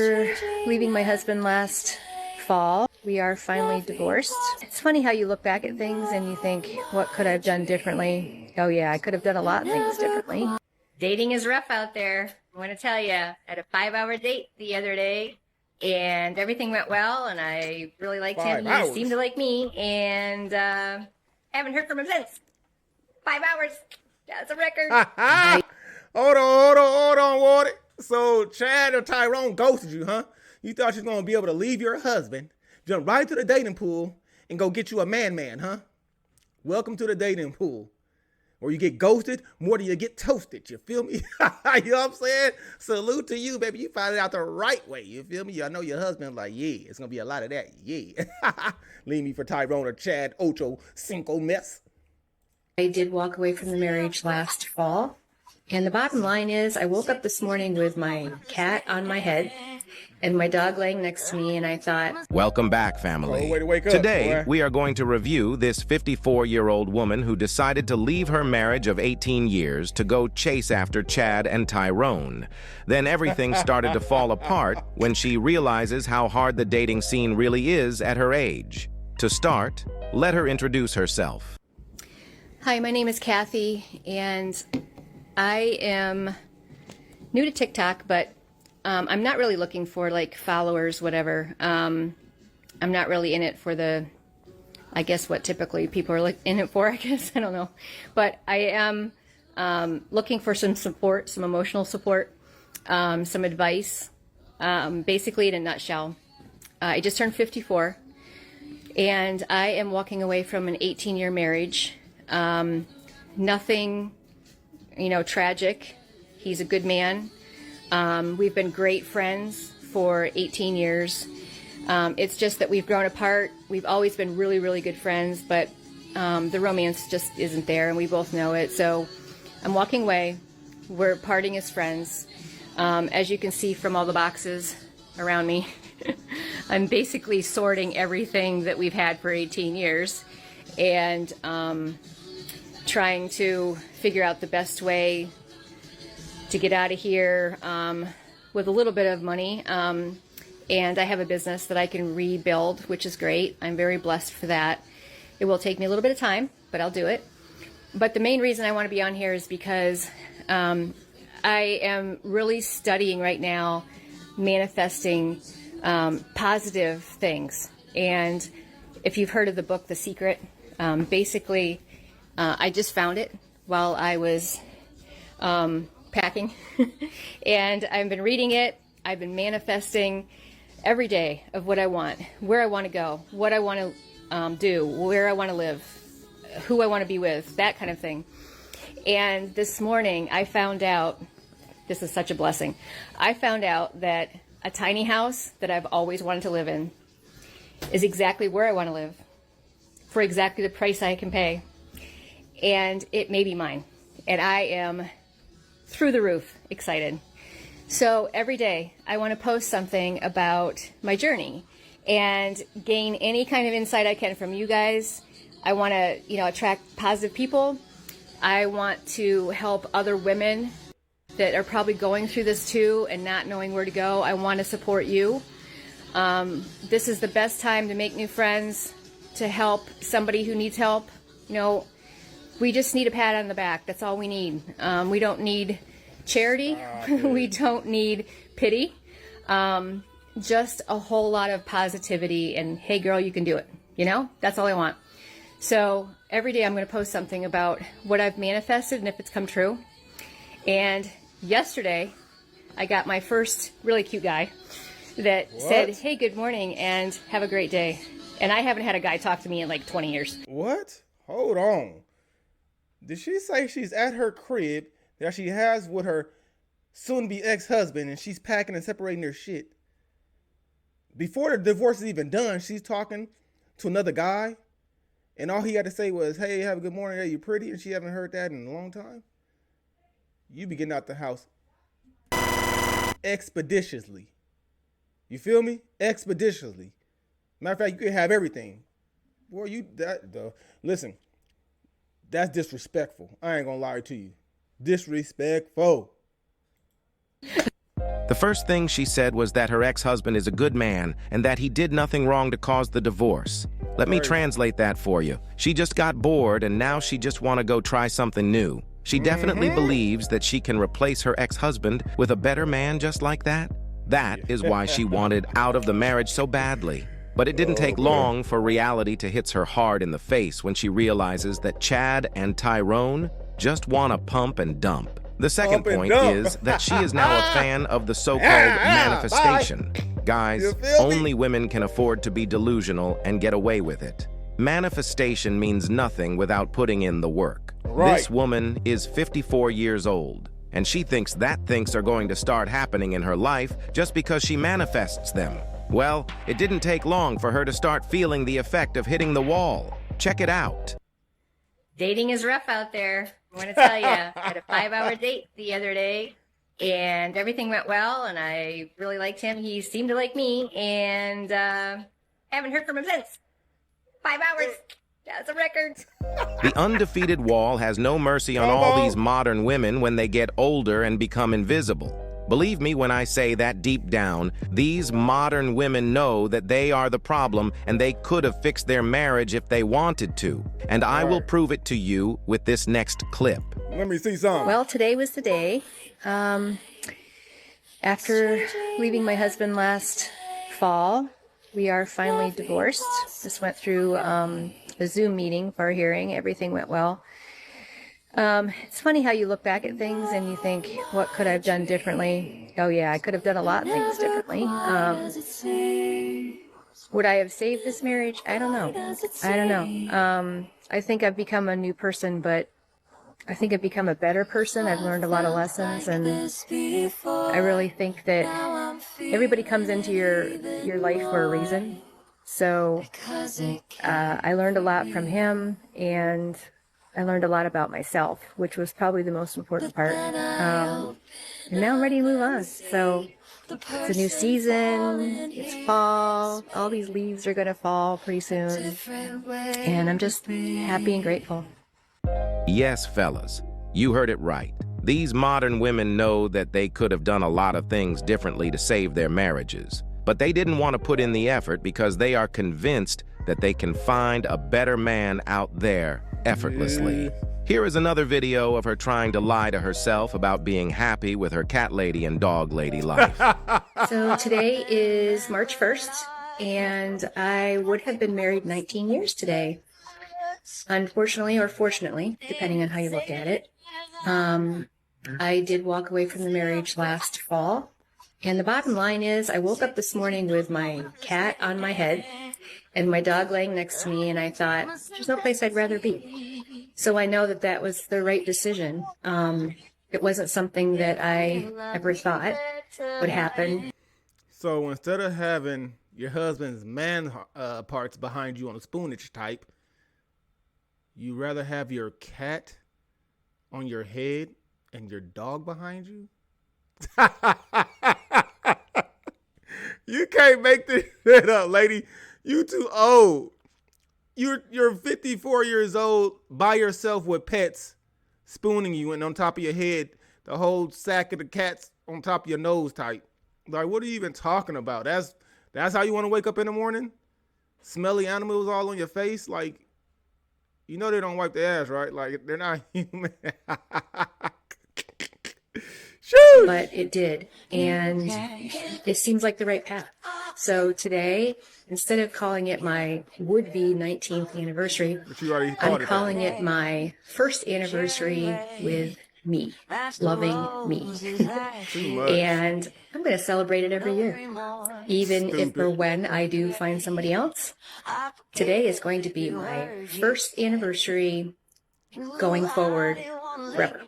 After leaving my husband last fall, we are finally divorced. It's funny how you look back at things and you think, what could I have done differently? Oh yeah, I could have done a lot of things differently. Dating is rough out there. I want to tell you, I had a 5-hour date the other day and everything went well and I really liked him. He seemed to like me and haven't heard from him since. 5 hours. That's a record. Hold on, Wardy. So Chad or Tyron ghosted you, huh? You thought you was gonna be able to leave your husband, jump right to the dating pool, and go get you a man, huh? Welcome to the dating pool. Or you get ghosted more than you get toasted. You feel me? You know what I'm saying? Salute to you, baby. You found it out the right way. You feel me? I know your husband like, yeah, it's gonna be a lot of that. Yeah. Leave me for Tyron or Chad, Ocho, Cinco mess. I did walk away from the marriage last fall. And the bottom line is I woke up this morning with my cat on my head and my dog laying next to me, and I thought... Welcome back, family. Oh, way to wake up, Today, boy. we are going to review this 54-year-old woman who decided to leave her marriage of 18 years to go chase after Chad and Tyron. Then everything started to fall apart when she realizes how hard the dating scene really is at her age. To start, let her introduce herself. Hi, my name is Kathy, and I am new to TikTok, but I'm not really looking for like followers, whatever. I'm not really in it for the, I guess what typically people are in it for, I guess, I don't know. But I am looking for some support, some emotional support, some advice, basically in a nutshell. I just turned 54 and I am walking away from an 18-year marriage. Nothing, tragic. He's a good man. We've been great friends for 18 years. It's just that we've grown apart. We've always been really, really good friends, but the romance just isn't there, and we both know it. So I'm walking away. We're parting as friends. As you can see from all the boxes around me, I'm basically sorting everything that we've had for 18 years and trying to figure out the best way to get out of here with a little bit of money. And I have a business that I can rebuild, which is great. I'm very blessed for that. It will take me a little bit of time, but I'll do it. But the main reason I want to be on here is because I am really studying right now manifesting positive things. And if you've heard of the book, The Secret, basically I just found it while I was packing and I've been reading it. I've been manifesting every day of what I want, where I want to go, what I want to do, where I want to live, who I want to be with, that kind of thing. And this morning I found out, this is such a blessing, I found out that a tiny house that I've always wanted to live in is exactly where I want to live for exactly the price I can pay. And it may be mine. And I am through the roof excited. So every day I want to post something about my journey and gain any kind of insight I can from you guys. I want to, attract positive people. I want to help other women that are probably going through this too and not knowing where to go. I want to support you. This is the best time to make new friends, to help somebody who needs help. We just need a pat on the back. That's all we need. We don't need charity. We don't need pity. Just a whole lot of positivity and, hey girl, you can do it. That's all I want. So every day I'm going to post something about what I've manifested and if it's come true. And yesterday I got my first really cute guy that said, hey, good morning and have a great day. And I haven't had a guy talk to me in like 20 years. What? Hold on. Did she say she's at her crib that she has with her soon-to-be ex-husband and she's packing and separating their shit? Before the divorce is even done, she's talking to another guy and all he had to say was, hey, have a good morning, hey, you pretty? And she haven't heard that in a long time? You be getting out the house expeditiously. You feel me? Expeditiously. Matter of fact, you can have everything. Boy, listen, that's disrespectful. I ain't gonna lie to you. Disrespectful. The first thing she said was that her ex-husband is a good man and that he did nothing wrong to cause the divorce. Let me translate that for you. She just got bored and now she just want to go try something new. She definitely believes that she can replace her ex-husband with a better man just like that. That is why she wanted out of the marriage so badly. But it didn't take long for reality to hit her hard in the face when she realizes that Chad and Tyron just want to pump and dump. The second point is that she is now a fan of the so-called manifestation. Guys, only women can afford to be delusional and get away with it. Manifestation means nothing without putting in the work. This woman is 54 years old, and she thinks that things are going to start happening in her life just because she manifests them. Well, it didn't take long for her to start feeling the effect of hitting the wall. Check it out. Dating is rough out there. I want to tell you, I had a 5-hour date the other day, and everything went well, and I really liked him. He seemed to like me, and haven't heard from him since. 5 hours. That's a record. The undefeated wall has no mercy on all these modern women when they get older and become invisible. Believe me when I say that deep down, these modern women know that they are the problem and they could have fixed their marriage if they wanted to. And I will prove it to you with this next clip. Let me see some. Well, today was the day. After leaving my husband last fall, we are finally divorced. Just went through a Zoom meeting for our hearing. Everything went well. It's funny how you look back at things and you think, what could I have done differently? Oh yeah, I could have done a lot of things differently. Would I have saved this marriage? I don't know. I think I've become a new person, but I think I've become a better person. I've learned a lot of lessons, and I really think that everybody comes into your life for a reason. So I learned a lot from him, and I learned a lot about myself, which was probably the most important part. And now I'm ready to move on. So it's a new season, it's fall, all these leaves are going to fall pretty soon. And I'm just happy and grateful. Yes, fellas, you heard it right. These modern women know that they could have done a lot of things differently to save their marriages. But they didn't want to put in the effort because they are convinced that they can find a better man out there effortlessly. Here is another video of her trying to lie to herself about being happy with her cat lady and dog lady life. So today is March 1st, and I would have been married 19 years today. Unfortunately, or fortunately, depending on how you look at it, I did walk away from the marriage last fall. And the bottom line is I woke up this morning with my cat on my head and my dog laying next to me, and I thought, there's no place I'd rather be. So I know that that was the right decision. It wasn't something that I ever thought would happen. So instead of having your husband's man parts behind you on a spoonage type, you rather have your cat on your head and your dog behind you? You can't make this shit up, lady. You too old. You're 54 years old by yourself with pets spooning you and on top of your head, the whole sack of the cats on top of your nose type. Like, what are you even talking about? That's how you want to wake up in the morning? Smelly animals all on your face? Like, you know they don't wipe their ass, right? Like, they're not human. Shoot! But it did, and it seems like the right path. So today, instead of calling it my would-be 19th anniversary, I'm calling it my first anniversary with me, loving me. And I'm going to celebrate it every year. Even if or when I do find somebody else, today is going to be my first anniversary going forward forever.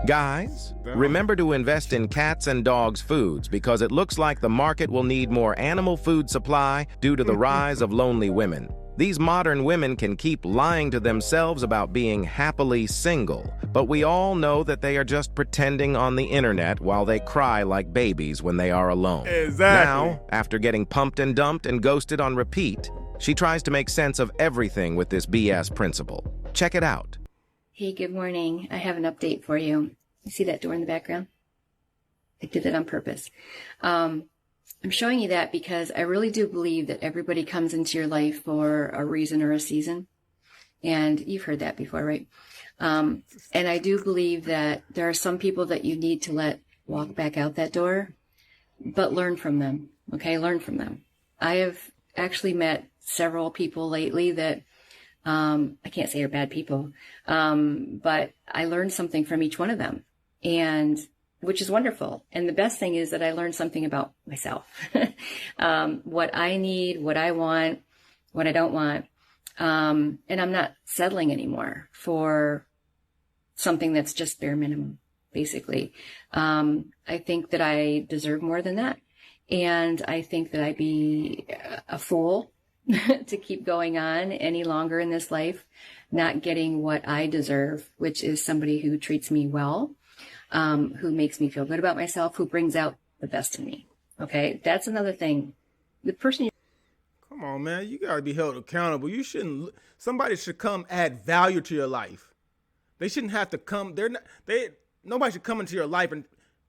Guys, remember to invest in cats and dogs' foods because it looks like the market will need more animal food supply due to the rise of lonely women. These modern women can keep lying to themselves about being happily single, but we all know that they are just pretending on the internet while they cry like babies when they are alone. Exactly. Now, after getting pumped and dumped and ghosted on repeat, she tries to make sense of everything with this BS principle. Check it out. Hey, good morning. I have an update for you. You see that door in the background? I did it on purpose. I'm showing you that because I really do believe that everybody comes into your life for a reason or a season. And you've heard that before, right? And I do believe that there are some people that you need to let walk back out that door, but learn from them. Okay, learn from them. I have actually met several people lately that I can't say are bad people, but I learned something from each one of them, and which is wonderful. And the best thing is that I learned something about myself, what I need, what I want, what I don't want. And I'm not settling anymore for something that's just bare minimum, basically. I think that I deserve more than that. And I think that I'd be a fool to keep going on any longer in this life, not getting what I deserve, which is somebody who treats me well, who makes me feel good about myself, who brings out the best in me. Okay, that's another thing. The person. Come on, man, you gotta be held accountable. You shouldn't. Somebody should come add value to your life. They shouldn't have to come. Nobody should come into your life, and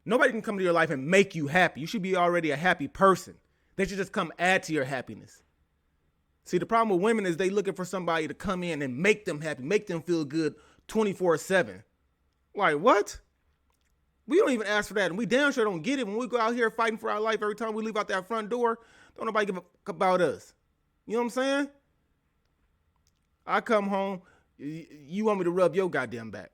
nobody can come into your life and make you happy. You should be already a happy person. They should just come add to your happiness. See, the problem with women is they looking for somebody to come in and make them happy, make them feel good 24/7. Like, what? We don't even ask for that, and we damn sure don't get it when we go out here fighting for our life every time we leave out that front door. Don't nobody give a fuck about us. You know what I'm saying? I come home, you want me to rub your goddamn back.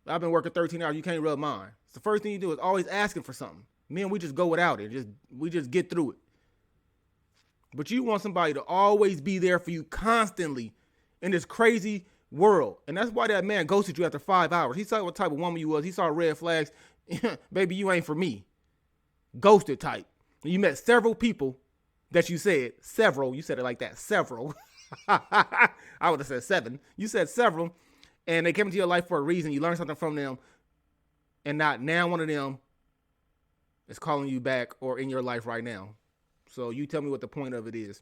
I've been working 13 hours, you can't rub mine. So the first thing you do is always asking for something. Men, we just go without it. We just get through it. But you want somebody to always be there for you constantly in this crazy world. And that's why that man ghosted you after 5 hours. He saw what type of woman you was. He saw red flags. Baby, you ain't for me. Ghosted type. You met several people that you said, several. You said it like that, several. I would have said 7. You said several. And they came into your life for a reason. You learned something from them. And not now one of them is calling you back or in your life right now. So you tell me what the point of it is.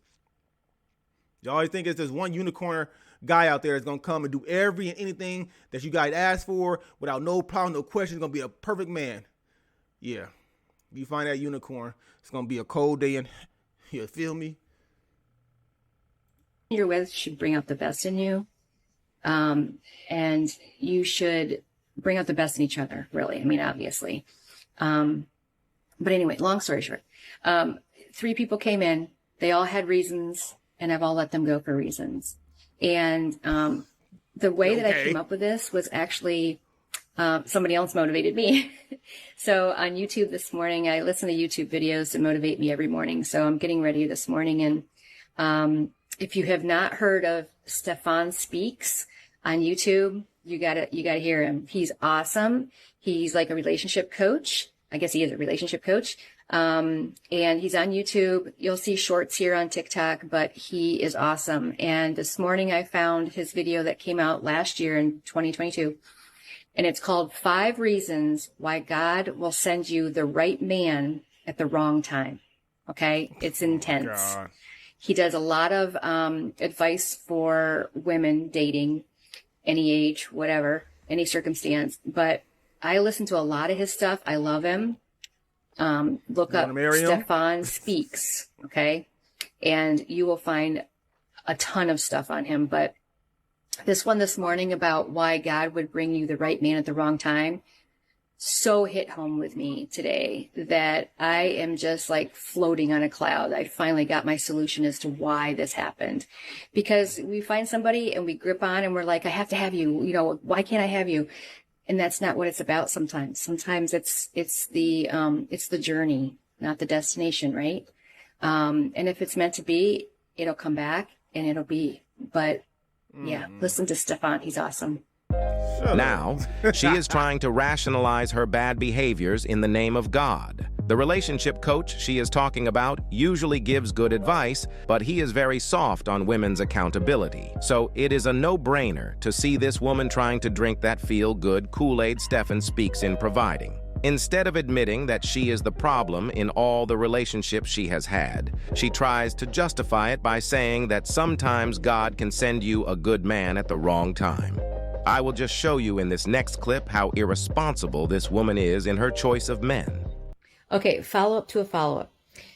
You always think it's this one unicorn guy out there that's going to come and do every and anything that you guys ask for without no problem, no question. He's going to be a perfect man. Yeah. If you find that unicorn, it's going to be a cold day and you feel me? You're with should bring out the best in you. And you should bring out the best in each other, really. I mean, obviously. But anyway, long story short, 3 people came in. They all had reasons, and I've all let them go for reasons. And the way that I came up with this was actually somebody else motivated me. So on YouTube this morning, I listen to YouTube videos to motivate me every morning. So I'm getting ready this morning. And if you have not heard of Stefan Speaks on YouTube, you gotta hear him. He's awesome. He's like a relationship coach. I guess he is a relationship coach. And he's on YouTube. You'll see shorts here on TikTok, but he is awesome. And this morning I found his video that came out last year in 2022. And it's called 5 Reasons Why God Will Send You the Right Man at the Wrong Time. Okay? It's intense. God. He does a lot of advice for women dating, any age, whatever, any circumstance. But I listen to a lot of his stuff. I love him. Look up Stefan Speaks, okay? And you will find a ton of stuff on him. But this one this morning about why God would bring you the right man at the wrong time so hit home with me today that I am just like floating on a cloud. I finally got my solution as to why this happened. Because we find somebody and we grip on and we're like, I have to have you. You know, why can't I have you? And that's not what it's about sometimes. Sometimes it's the journey, not the destination, right? And if it's meant to be, it'll come back and it'll be. But yeah, listen to Stefan. He's awesome. Now, she is trying to rationalize her bad behaviors in the name of God. The relationship coach she is talking about usually gives good advice, but he is very soft on women's accountability. So it is a no-brainer to see this woman trying to drink that feel-good Kool-Aid Stefan Speaks in providing. Instead of admitting that she is the problem in all the relationships she has had, she tries to justify it by saying that sometimes God can send you a good man at the wrong time. I will just show you in this next clip how irresponsible this woman is in her choice of men. Okay, follow-up to a follow-up.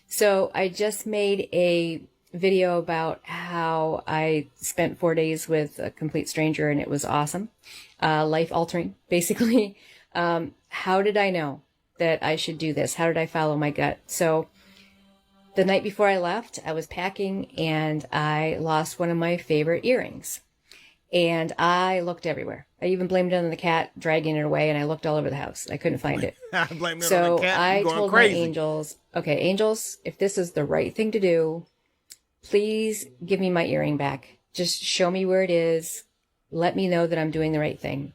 So I just made a video about how I spent 4 days with a complete stranger and it was awesome. Life-altering, basically. How did I know that I should do this? How did I follow my gut? So the night before I left, I was packing and I lost one of my favorite earrings. And I looked everywhere. I even blamed it on the cat dragging it away, and I looked all over the house. I couldn't find it. I blame it So on the cat. I You going told crazy. my angels, okay, angels, if this is the right thing to do, please give me my earring back. Just show me where it is. Let me know that I'm doing the right thing.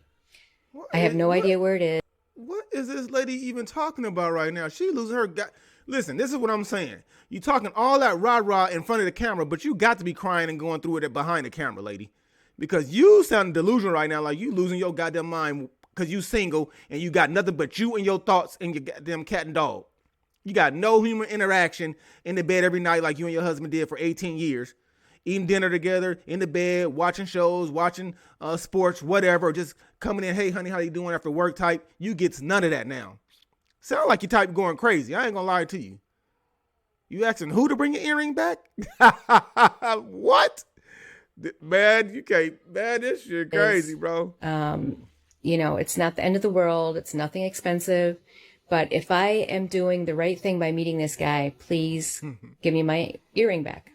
I have no idea where it is. What is this lady even talking about right now? She losing her gut. Listen, this is what I'm saying. You talking all that rah-rah in front of the camera, but you got to be crying and going through it behind the camera, lady. Because you sound delusional right now, like you losing your goddamn mind because you single and you got nothing but you and your thoughts and your goddamn cat and dog. You got no human interaction in the bed every night like you and your husband did for 18 years. Eating dinner together, in the bed, watching shows, watching sports, whatever, just coming in, hey, honey, how you doing after work type. You get none of that now. Sound like you type going crazy. I ain't gonna lie to you. You asking who to bring your earring back? What? Man, you can't. Man, this shit crazy, bro. You know, it's not the end of the world. It's nothing expensive. But if I am doing the right thing by meeting this guy, please give me my earring back.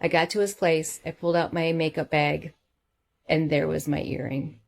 I got to his place. I pulled out my makeup bag, and there was my earring.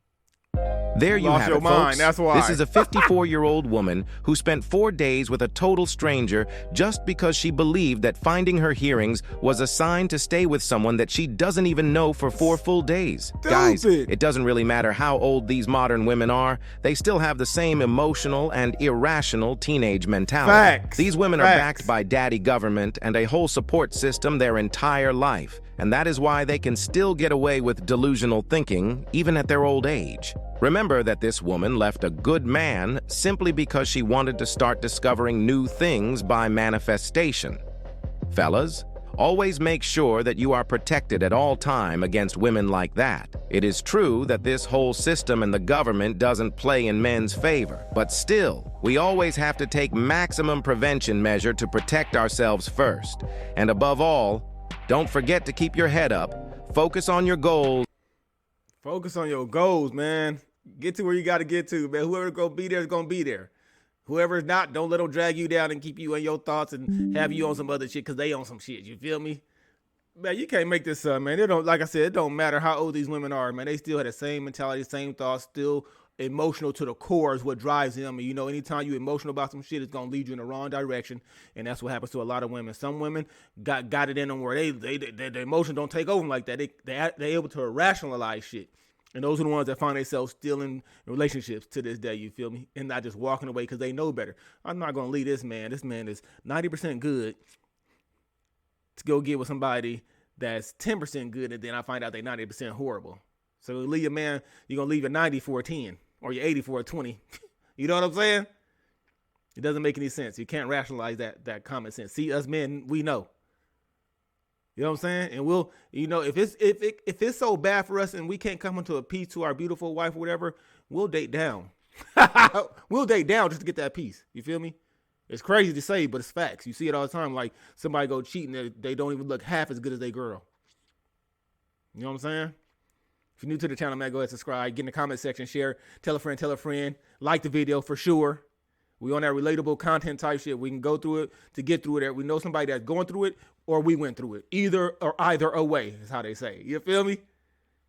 There you Lost have your it, mind, folks. that's why. This is a 54-year-old woman who spent 4 days with a total stranger just because she believed that finding her hearings was a sign to stay with someone that she doesn't even know for 4 full days. Guys, it doesn't really matter how old these modern women are. They still have the same emotional and irrational teenage mentality. Facts. These women are backed by daddy government and a whole support system their entire life. And that is why they can still get away with delusional thinking, even at their old age. Remember that this woman left a good man simply because she wanted to start discovering new things by manifestation. Fellas, always make sure that you are protected at all time against women like that. It is true that this whole system and the government doesn't play in men's favor, but still, we always have to take maximum prevention measure to protect ourselves first. And above all, don't forget to keep your head up, focus on your goals. Focus on your goals, man. Get to where you got to get to, man. Whoever's going to be there is going to be there. Whoever's not, don't let them drag you down and keep you in your thoughts and have you on some other shit because they on some shit. You feel me? Man, you can't make this up, man. It don't, like I said, it don't matter how old these women are, man. They still have the same mentality, same thoughts, still emotional to the core is what drives them. And you know, anytime you're emotional about some shit, it's gonna lead you in the wrong direction. And that's what happens to a lot of women. Some women got it in them where their emotions don't take over them like that. They're able to rationalize shit. And those are the ones that find themselves still in relationships to this day, you feel me? And not just walking away because they know better. I'm not going to leave this man. This man is 90% good to go get with somebody that's 10% good, and then I find out they're 90% horrible. So you leave a man, you're going to leave a 90 for a 10, or you're 80 for a 20. You know what I'm saying? It doesn't make any sense. You can't rationalize that common sense. See, us men, we know. You know what I'm saying? And we'll, you know, if it's so bad for us and we can't come into a peace to our beautiful wife or whatever, we'll date down. We'll date down just to get that peace. You feel me? It's crazy to say, but it's facts. You see it all the time. Like somebody go cheating, they don't even look half as good as they girl. You know what I'm saying? If you're new to the channel, man, go ahead and subscribe. Get in the comment section, share, tell a friend, like the video for sure. We on that relatable content type shit. We can go through it to get through it. We know somebody that's going through it or we went through it. Either way is how they say. You feel me?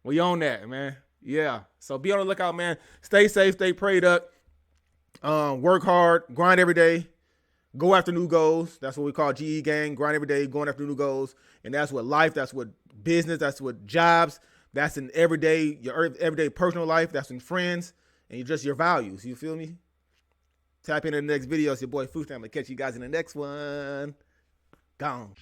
We on that, man. Yeah. So be on the lookout, man. Stay safe, stay prayed up. Work hard, grind every day. Go after new goals. That's what we call GE gang. Grind every day, going after new goals. And that's what life, that's what business, that's what jobs, that's in your everyday personal life, that's in friends, and just your values. You feel me? Tap into the next video. It's your boy FUUSHNICKA. I'm going to catch you guys in the next one. Gone.